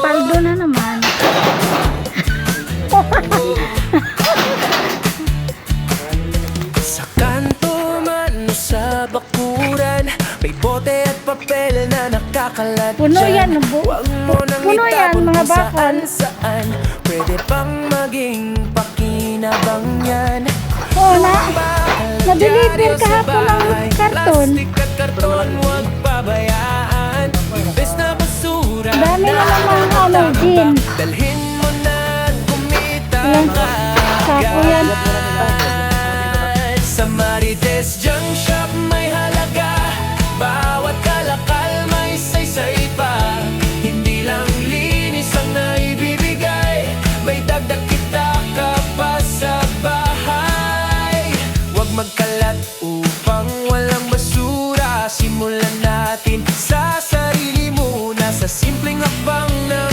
Paldo na naman. Sa kanto man o sa bakuran, may bote at papel na nakakalat Puno yan, Huwag mo nang puno yan, itapon mga kung bakal. saan. Pwede pang maging pakinabang yan. Oo na. Na-deliver kahapon ang karton. Plastic at karton, huwag pabayaan. Imbes na basura Dami na naman na ano, gin. dalhin mo na at kumita Ayan, sako yan. Sa Marites Junk Shop may halaga, bawat kalakal may saysay pa. Hindi lang linis ang naibibigay, may dagdag kita ka pa sa bahay. Huwag magkalat upang walang basura. Simulan natin sa sarili muna, sa simpleng hakbang na